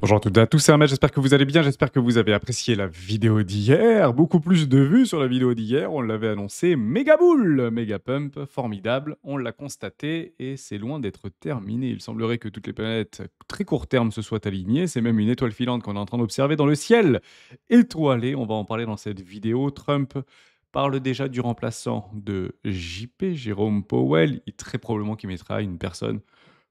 Bonjour à toutes et à tous, c'est Ahmed, j'espère que vous allez bien, j'espère que vous avez apprécié la vidéo d'hier. Beaucoup plus de vues sur la vidéo d'hier, on l'avait annoncé, méga boule, méga pump, formidable, on l'a constaté et c'est loin d'être terminé. Il semblerait que toutes les planètes très court terme se soient alignées, c'est même une étoile filante qu'on est en train d'observer dans le ciel étoilé, on va en parler dans cette vidéo. Trump parle déjà du remplaçant de JP, Jérôme Powell, très probablement qu'il mettra une personne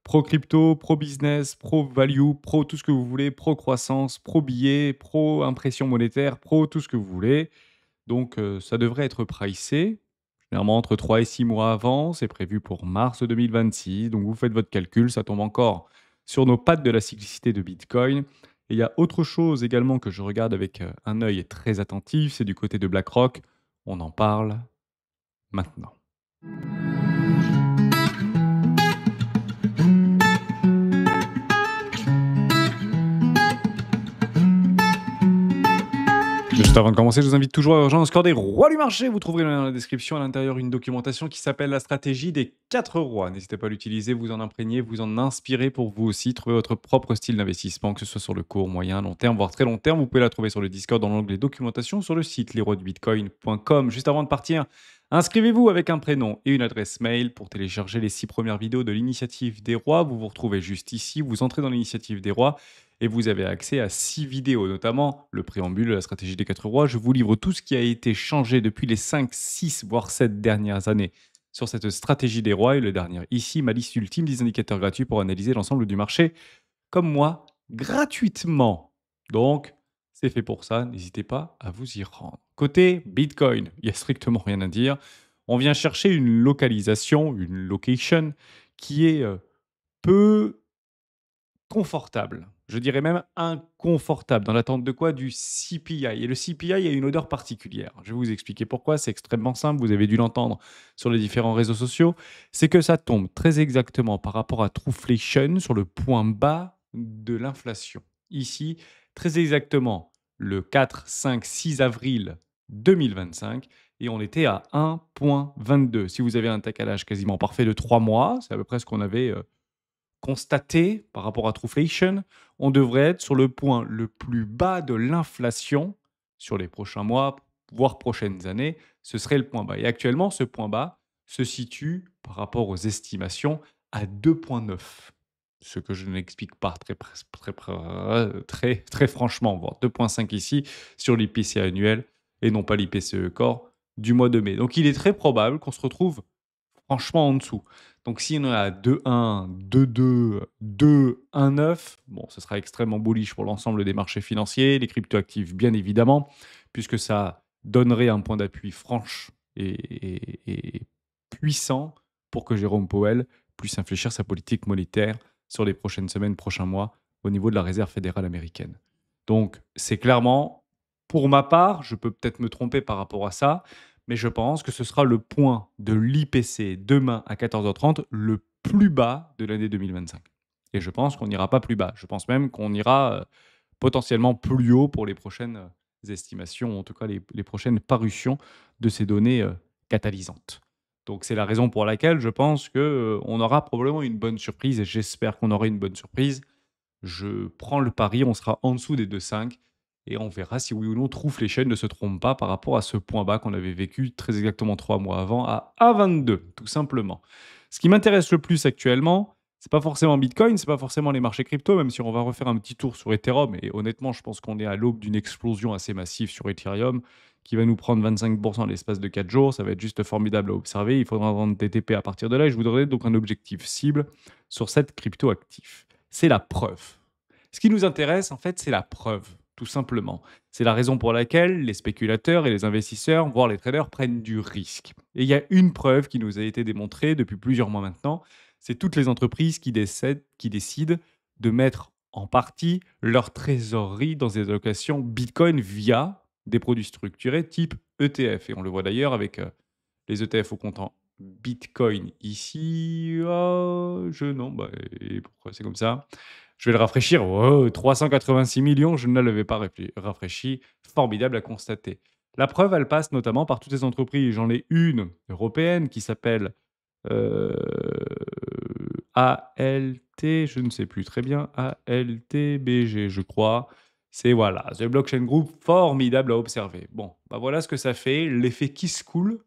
pro crypto, pro business, pro value, pro tout ce que vous voulez, pro croissance, pro billet, pro impression monétaire, pro tout ce que vous voulez. Donc ça devrait être pricé, généralement entre 3 et 6 mois avant, c'est prévu pour mars 2026. Donc vous faites votre calcul, ça tombe encore sur nos pattes de la cyclicité de Bitcoin. Et il y a autre chose également que je regarde avec un œil très attentif, c'est du côté de BlackRock. On en parle maintenant. Juste avant de commencer, je vous invite toujours à rejoindre le score des rois du marché. Vous trouverez dans la description à l'intérieur une documentation qui s'appelle la stratégie des 4 rois. N'hésitez pas à l'utiliser, vous en imprégner, vous en inspirer pour vous aussi trouver votre propre style d'investissement, que ce soit sur le court, moyen, long terme, voire très long terme. Vous pouvez la trouver sur le Discord dans l'onglet documentation sur le site lesroisdubitcoin.com. Juste avant de partir, inscrivez-vous avec un prénom et une adresse mail pour télécharger les 6 premières vidéos de l'initiative des rois. Vous vous retrouvez juste ici, vous entrez dans l'initiative des rois et vous avez accès à 6 vidéos, notamment le préambule de la stratégie des 4 rois. Je vous livre tout ce qui a été changé depuis les 5, 6, voire 7 dernières années sur cette stratégie des rois. Et le dernier ici, ma liste ultime des indicateurs gratuits pour analyser l'ensemble du marché, comme moi, gratuitement. Donc, c'est fait pour ça, n'hésitez pas à vous y rendre. Côté Bitcoin, il n'y a strictement rien à dire. On vient chercher une localisation, une location, qui est peu confortable. Je dirais même inconfortable. Dans l'attente de quoi? Du CPI. Et le CPI a une odeur particulière. Je vais vous expliquer pourquoi. C'est extrêmement simple. Vous avez dû l'entendre sur les différents réseaux sociaux. C'est que ça tombe très exactement par rapport à Trueflation sur le point bas de l'inflation. Ici, très exactement le 4, 5, 6 avril 2025 et on était à 1,22. Si vous avez un décalage quasiment parfait de 3 mois, c'est à peu près ce qu'on avait constaté par rapport à Trueflation, on devrait être sur le point le plus bas de l'inflation sur les prochains mois, voire prochaines années. Ce serait le point bas. Et actuellement, ce point bas se situe par rapport aux estimations à 2,9. Ce que je n'explique pas très franchement, voire 2,5 ici sur l'IPC annuel et non pas l'IPCE Core du mois de mai. Donc il est très probable qu'on se retrouve franchement en dessous. Donc si on est à 2,1, 2,2, 2,19, bon, ce sera extrêmement bullish pour l'ensemble des marchés financiers, les cryptoactifs bien évidemment, puisque ça donnerait un point d'appui franche et puissant pour que Jérôme Powell puisse infléchir sa politique monétaire sur les prochaines semaines, prochains mois, au niveau de la Réserve fédérale américaine. Donc c'est clairement, pour ma part, je peux peut-être me tromper par rapport à ça, mais je pense que ce sera le point de l'IPC demain à 14h30, le plus bas de l'année 2025. Et je pense qu'on n'ira pas plus bas. Je pense même qu'on ira potentiellement plus haut pour les prochaines estimations, en tout cas les prochaines parutions de ces données catalysantes. Donc c'est la raison pour laquelle je pense qu'on aura probablement une bonne surprise et j'espère qu'on aura une bonne surprise. Je prends le pari, on sera en dessous des 2,5 et on verra si oui ou non Trueflation ne se trompe pas par rapport à ce point bas qu'on avait vécu très exactement 3 mois avant à 1,22, tout simplement. Ce qui m'intéresse le plus actuellement, c'est pas forcément Bitcoin, c'est pas forcément les marchés crypto, même si on va refaire un petit tour sur Ethereum. Et honnêtement, je pense qu'on est à l'aube d'une explosion assez massive sur Ethereum qui va nous prendre 25% en l'espace de 4 jours. Ça va être juste formidable à observer. Il faudra vendre TTP à partir de là. Et je vous donnerai donc un objectif cible sur cette crypto actif. C'est la preuve. Ce qui nous intéresse, en fait, c'est la preuve, tout simplement. C'est la raison pour laquelle les spéculateurs et les investisseurs, voire les traders, prennent du risque. Et il y a une preuve qui nous a été démontrée depuis plusieurs mois maintenant, c'est toutes les entreprises qui décident de mettre en partie leur trésorerie dans des allocations Bitcoin via des produits structurés type ETF. Et on le voit d'ailleurs avec les ETF au comptant Bitcoin ici. Non, et pourquoi c'est comme ça? Je vais le rafraîchir. Oh, 386 millions, je ne l'avais pas rafraîchi. Formidable à constater. La preuve, elle passe notamment par toutes les entreprises. J'en ai une européenne qui s'appelle ALT je ne sais plus très bien, ALTBG, je crois. C'est voilà, The Blockchain Group, formidable à observer. Bon, bah voilà ce que ça fait, l'effet qui se coule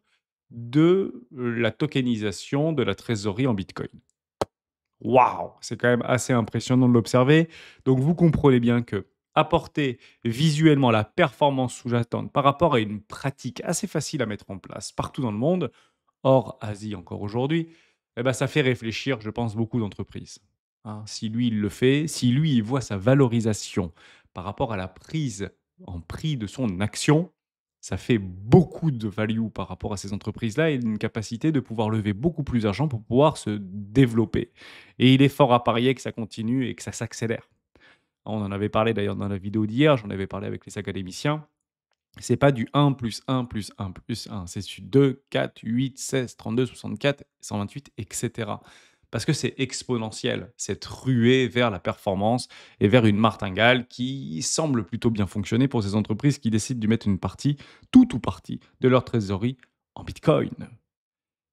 de la tokenisation de la trésorerie en Bitcoin. Waouh! C'est quand même assez impressionnant de l'observer. Donc vous comprenez bien que apporter visuellement la performance sous-jacente par rapport à une pratique assez facile à mettre en place partout dans le monde, hors Asie encore aujourd'hui, eh ben, ça fait réfléchir, je pense, beaucoup d'entreprises. Hein. Si lui, il le fait, si lui, il voit sa valorisation par rapport à la prise en prix de son action, ça fait beaucoup de value par rapport à ces entreprises-là et une capacité de pouvoir lever beaucoup plus d'argent pour pouvoir se développer. Et il est fort à parier que ça continue et que ça s'accélère. On en avait parlé d'ailleurs dans la vidéo d'hier, j'en avais parlé avec les académiciens. C'est pas du 1 plus 1 plus 1 plus 1, c'est du 2, 4, 8, 16, 32, 64, 128, etc. Parce que c'est exponentiel, cette ruée vers la performance et vers une martingale qui semble plutôt bien fonctionner pour ces entreprises qui décident de mettre une partie, tout ou partie, de leur trésorerie en Bitcoin.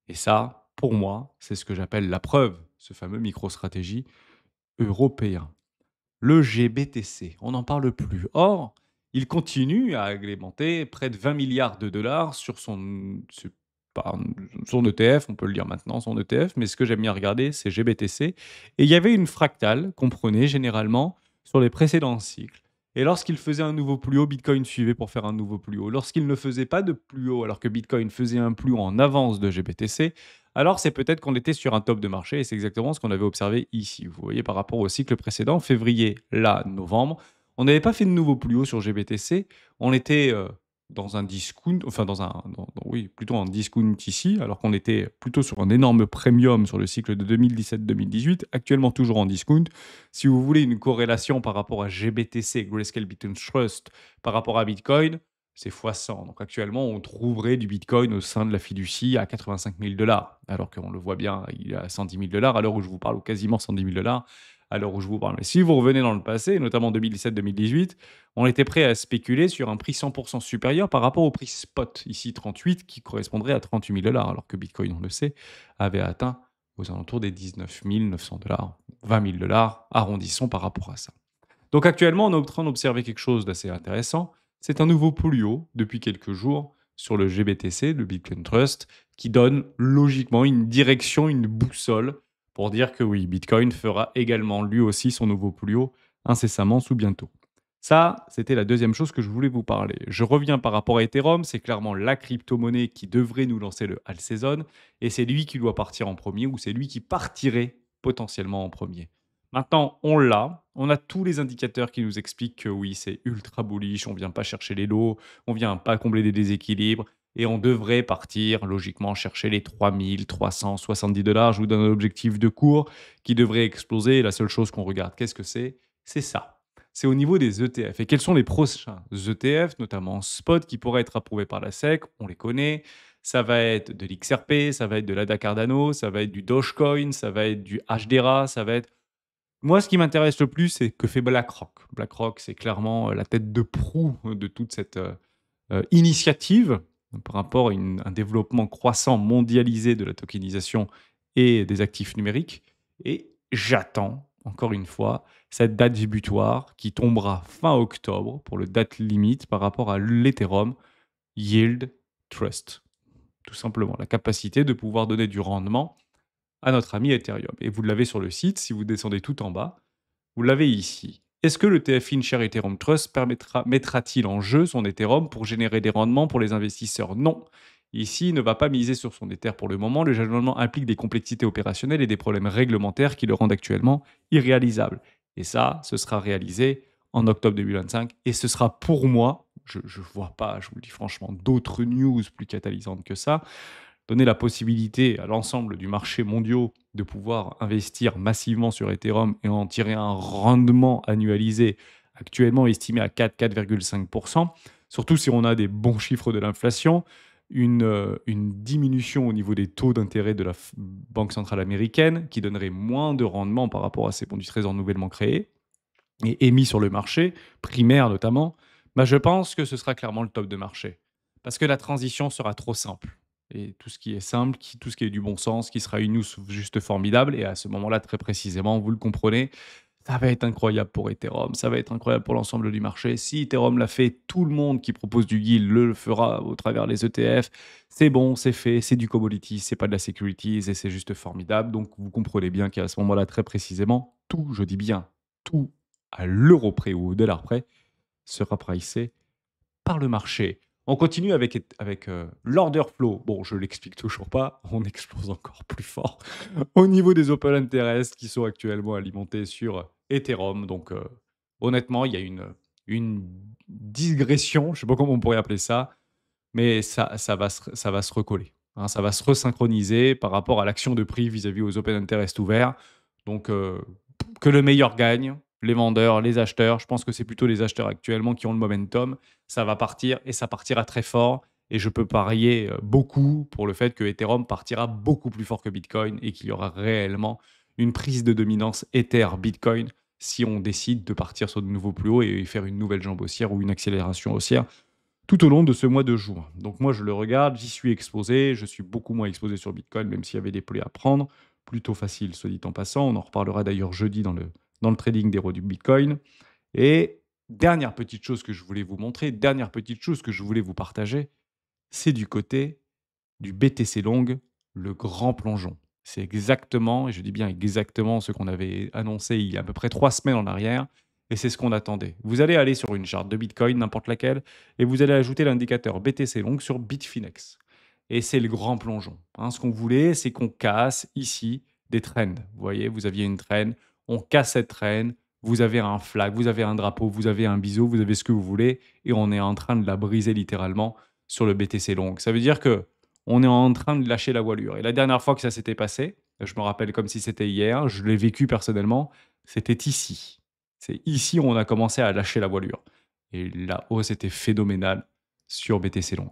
Et ça, pour moi, c'est ce que j'appelle la preuve, ce fameux micro-stratégie européen. Le GBTC, on n'en parle plus. Or, il continue à agrémenter près de 20 milliards de dollars sur pas- son ETF, on peut le dire maintenant, son ETF, mais ce que j'aime bien regarder, c'est GBTC. Et il y avait une fractale qu'on prenait généralement sur les précédents cycles. Et lorsqu'il faisait un nouveau plus haut, Bitcoin suivait pour faire un nouveau plus haut. Lorsqu'il ne faisait pas de plus haut, alors que Bitcoin faisait un plus haut en avance de GBTC, alors c'est peut-être qu'on était sur un top de marché et c'est exactement ce qu'on avait observé ici. Vous voyez, par rapport au cycle précédent, février, là, novembre, on n'avait pas fait de nouveau plus haut sur GBTC. On était dans un discount, enfin oui, plutôt un discount ici, alors qu'on était plutôt sur un énorme premium sur le cycle de 2017-2018, actuellement toujours en discount. Si vous voulez une corrélation par rapport à GBTC, Grayscale Bitcoin Trust, par rapport à Bitcoin, c'est fois 100. Donc actuellement, on trouverait du Bitcoin au sein de la fiducie à 85 000 dollars, alors qu'on le voit bien, il est à 110 000 dollars à l'heure où je vous parle, ou quasiment 110 000 dollars à l'heure où je vous parle. Mais si vous revenez dans le passé, notamment 2017-2018, on était prêt à spéculer sur un prix 100% supérieur par rapport au prix spot, ici 38, qui correspondrait à 38 000 dollars, alors que Bitcoin, on le sait, avait atteint aux alentours des 19 900 dollars, 20 000 dollars, arrondissons par rapport à ça. Donc actuellement, on est en train d'observer quelque chose d'assez intéressant. C'est un nouveau plus haut depuis quelques jours sur le GBTC, le Bitcoin Trust, qui donne logiquement une direction, une boussole pour dire que oui, Bitcoin fera également lui aussi son nouveau plus haut incessamment sous bientôt. Ça, c'était la deuxième chose que je voulais vous parler. Je reviens par rapport à Ethereum, c'est clairement la crypto-monnaie qui devrait nous lancer le all season, et c'est lui qui doit partir en premier, ou c'est lui qui partirait potentiellement en premier. Maintenant, on l'a, on a tous les indicateurs qui nous expliquent que oui, c'est ultra bullish, on vient pas chercher les lots, on vient pas combler des déséquilibres, et on devrait partir logiquement chercher les 3 370 dollars. Je vous donne un objectif de cours qui devrait exploser, et la seule chose qu'on regarde, qu'est-ce que c'est? C'est ça. C'est au niveau des ETF. Et quels sont les prochains ETF, notamment Spot, qui pourraient être approuvés par la SEC? On les connaît. Ça va être de l'XRP, ça va être de l'ADA Cardano, ça va être du Dogecoin, ça va être du HDRA, ça va être... Moi, ce qui m'intéresse le plus, c'est que fait BlackRock. BlackRock, c'est clairement la tête de proue de toute cette initiative par rapport à un développement croissant, mondialisé de la tokenisation et des actifs numériques. Et j'attends, encore une fois, cette date butoir qui tombera fin octobre pour le date limite par rapport à l'Ethereum Yield Trust. Tout simplement, la capacité de pouvoir donner du rendement à notre ami Ethereum. Et vous l'avez sur le site, si vous descendez tout en bas, vous l'avez ici. Est-ce que le TF InShare Ethereum Trust mettra-t-il en jeu son Ethereum pour générer des rendements pour les investisseurs? Non. Ici, il ne va pas miser sur son Ether pour le moment. Le jalonnement implique des complexités opérationnelles et des problèmes réglementaires qui le rendent actuellement irréalisable. Et ça, ce sera réalisé en octobre 2025. Et ce sera pour moi, je ne vois pas, je vous le dis franchement, d'autres news plus catalysantes que ça, donner la possibilité à l'ensemble du marché mondial de pouvoir investir massivement sur Ethereum et en tirer un rendement annualisé actuellement estimé à 4,5%, surtout si on a des bons chiffres de l'inflation, une diminution au niveau des taux d'intérêt de la Banque centrale américaine qui donnerait moins de rendement par rapport à ces bons du trésor nouvellement créés et émis sur le marché, primaire notamment, bah je pense que ce sera clairement le top de marché. Parce que la transition sera trop simple. et tout ce qui est simple, tout ce qui est du bon sens, qui sera une news juste formidable. Et à ce moment-là, très précisément, vous le comprenez, ça va être incroyable pour Ethereum, ça va être incroyable pour l'ensemble du marché. Si Ethereum l'a fait, tout le monde qui propose du yield le fera au travers des ETF. C'est bon, c'est fait, c'est du commodity, c'est pas de la securities et c'est juste formidable. Donc vous comprenez bien qu'à ce moment-là, très précisément, tout, je dis bien tout, à l'euro près ou au dollar près, sera pricé par le marché. On continue avec l'order flow. Bon, je l'explique toujours pas, on explose encore plus fort au niveau des open interest qui sont actuellement alimentés sur Ethereum. Donc, honnêtement, il y a une digression, je sais pas comment on pourrait appeler ça, mais ça va se recoller, hein, ça va se resynchroniser par rapport à l'action de prix vis-à-vis aux open interest ouverts. Donc, que le meilleur gagne, les vendeurs, les acheteurs. Je pense que c'est plutôt les acheteurs actuellement qui ont le momentum. Ça va partir et ça partira très fort. Et je peux parier beaucoup pour le fait que Ethereum partira beaucoup plus fort que Bitcoin et qu'il y aura réellement une prise de dominance Ether-Bitcoin si on décide de partir sur de nouveaux plus hauts et faire une nouvelle jambe haussière ou une accélération haussière tout au long de ce mois de juin. Donc moi, je le regarde, j'y suis exposé, je suis beaucoup moins exposé sur Bitcoin, même s'il y avait des plaies à prendre. Plutôt facile, soit dit en passant. On en reparlera d'ailleurs jeudi dans le trading des rois du Bitcoin. Et dernière petite chose que je voulais vous montrer, dernière petite chose que je voulais vous partager, c'est du côté du BTC Long, le grand plongeon. C'est exactement, et je dis bien exactement, ce qu'on avait annoncé il y a à peu près 3 semaines en arrière, et c'est ce qu'on attendait. Vous allez aller sur une charte de Bitcoin, n'importe laquelle, et vous allez ajouter l'indicateur BTC Long sur Bitfinex. Et c'est le grand plongeon, hein. Ce qu'on voulait, c'est qu'on casse ici des trends. Vous voyez, vous aviez une trend, on casse cette trend, vous avez un flag, vous avez un drapeau, vous avez un biseau, vous avez ce que vous voulez, et on est en train de la briser littéralement sur le BTC Long. Ça veut dire que on est en train de lâcher la voilure. Et la dernière fois que ça s'était passé, je me rappelle comme si c'était hier, je l'ai vécu personnellement, c'était ici. C'est ici où on a commencé à lâcher la voilure. Et la hausse était phénoménale sur BTC Long.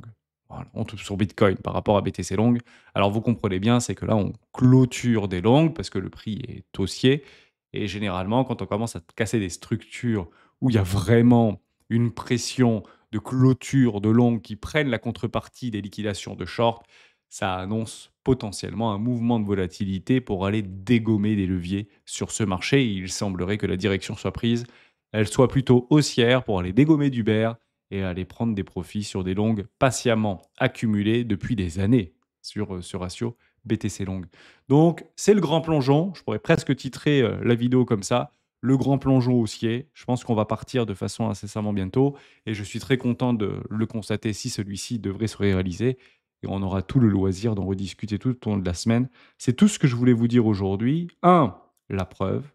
Voilà, sur Bitcoin par rapport à BTC Long. Alors vous comprenez bien, c'est que là, on clôture des longues parce que le prix est haussier. Et généralement, quand on commence à casser des structures où il y a vraiment une pression de clôture de longues qui prennent la contrepartie des liquidations de short, ça annonce potentiellement un mouvement de volatilité pour aller dégommer des leviers sur ce marché. Et il semblerait que la direction soit prise, elle soit plutôt haussière pour aller dégommer du bear et aller prendre des profits sur des longues patiemment accumulées depuis des années sur ce ratio BTC long. Donc, c'est le grand plongeon. Je pourrais presque titrer la vidéo comme ça. Le grand plongeon haussier. Je pense qu'on va partir de façon incessamment bientôt. Et je suis très content de le constater si celui-ci devrait se réaliser. Et on aura tout le loisir d'en rediscuter tout au long de la semaine. C'est tout ce que je voulais vous dire aujourd'hui. 1. La preuve.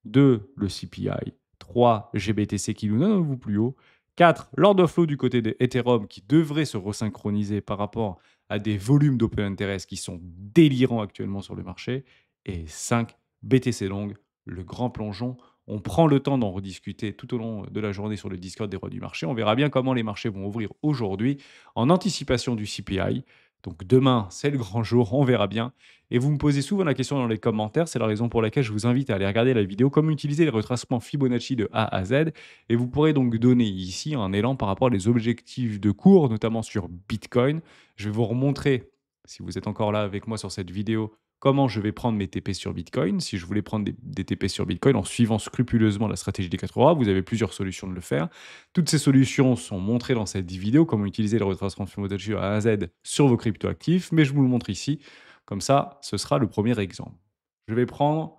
2. Le CPI. 3. GBTC qui nous donne un nouveau plus haut. 4. L'order flow du côté de Ethereum qui devrait se resynchroniser par rapport à des volumes d'open interest qui sont délirants actuellement sur le marché. Et 5. BTC long, le grand plongeon. On prend le temps d'en rediscuter tout au long de la journée sur le Discord des rois du marché. On verra bien comment les marchés vont ouvrir aujourd'hui en anticipation du CPI. Donc demain, c'est le grand jour, on verra bien. Et vous me posez souvent la question dans les commentaires, c'est la raison pour laquelle je vous invite à aller regarder la vidéo, comment utiliser les retracements Fibonacci de A à Z. Et vous pourrez donc donner ici un élan par rapport aux objectifs de cours, notamment sur Bitcoin. Je vais vous remontrer, si vous êtes encore là avec moi sur cette vidéo, comment je vais prendre mes TP sur Bitcoin. Si je voulais prendre des TP sur Bitcoin en suivant scrupuleusement la stratégie des 4 horas, vous avez plusieurs solutions de le faire. Toutes ces solutions sont montrées dans cette vidéo, comment utiliser le retracement Fibonacci A à Z sur vos cryptoactifs, mais je vous le montre ici. Comme ça, ce sera le premier exemple. Je vais prendre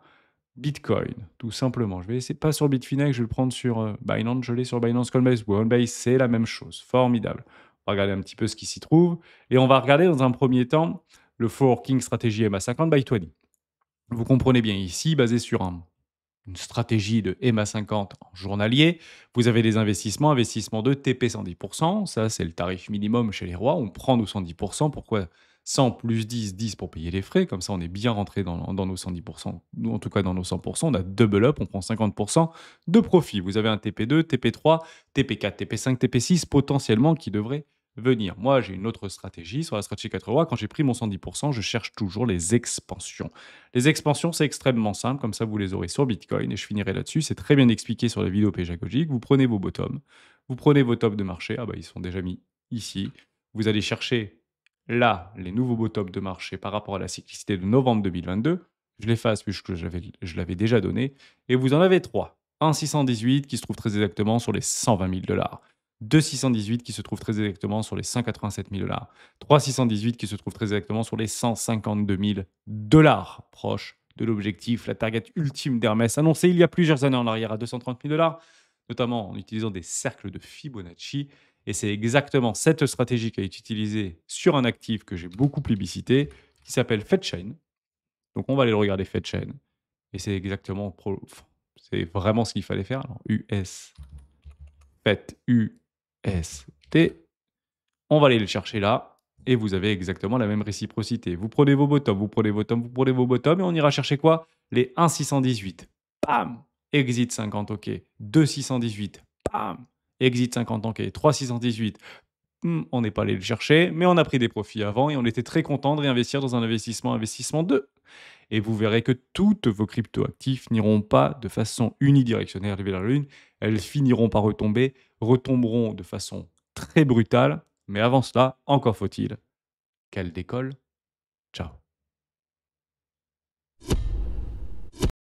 Bitcoin, tout simplement. Je vais essayer, pas sur Bitfinex, je vais le prendre sur Binance. Je l'ai sur Binance Coinbase. Coinbase, c'est la même chose. Formidable. On va regarder un petit peu ce qui s'y trouve. Et on va regarder dans un premier temps le forking stratégie MA50 by 20. Vous comprenez bien ici, basé sur une stratégie de MA50 en journalier, vous avez des investissements de TP 110%. Ça, c'est le tarif minimum chez les rois. On prend nos 110%. Pourquoi 100 plus 10, 10 pour payer les frais? Comme ça, on est bien rentré dans nos 110%. Nous, en tout cas, dans nos 100%, on a double up, on prend 50% de profit. Vous avez un TP2, TP3, TP4, TP5, TP6 potentiellement qui devraient venir. Moi, j'ai une autre stratégie. Sur la stratégie 4 rois, quand j'ai pris mon 110%, je cherche toujours les expansions. Les expansions, c'est extrêmement simple, comme ça vous les aurez sur Bitcoin, et je finirai là-dessus. C'est très bien expliqué sur la vidéo pédagogique. Vous prenez vos bottoms, vous prenez vos tops de marché, ah bah ils sont déjà mis ici. Vous allez chercher là, les nouveaux bottoms de marché par rapport à la cyclicité de novembre 2022, je l'efface puisque je l'avais déjà donné, et vous en avez trois. Un 618 qui se trouve très exactement sur les 120 000 $. Deux 618 qui se trouve très exactement sur les 187 000 $. Trois 618 qui se trouve très exactement sur les 152 000 $, proche de l'objectif, la target ultime d'Hermès, annoncée il y a plusieurs années en arrière à 230 000 $, notamment en utilisant des cercles de Fibonacci. Et c'est exactement cette stratégie qui a été utilisée sur un actif que j'ai beaucoup plébiscité, qui s'appelle FedChain. Donc on va aller le regarder FedChain. Et c'est exactement, c'est vraiment ce qu'il fallait faire. Alors, US, FED, UST. On va aller le chercher là. Et vous avez exactement la même réciprocité. Vous prenez vos bottoms, vous prenez vos bottoms, vous prenez vos bottoms. Et on ira chercher quoi? Les 1,618. Bam! Exit 50, ok. 2,618. Bam! Exit 50, ok. 3,618. On n'est pas allé le chercher, mais on a pris des profits avant et on était très content de réinvestir dans un investissement 2. Et vous verrez que toutes vos cryptoactifs n'iront pas de façon unidirectionnelle vers la lune. Elles finiront par retomberont de façon très brutale. Mais avant cela, encore faut-il qu'elles décollent. Ciao.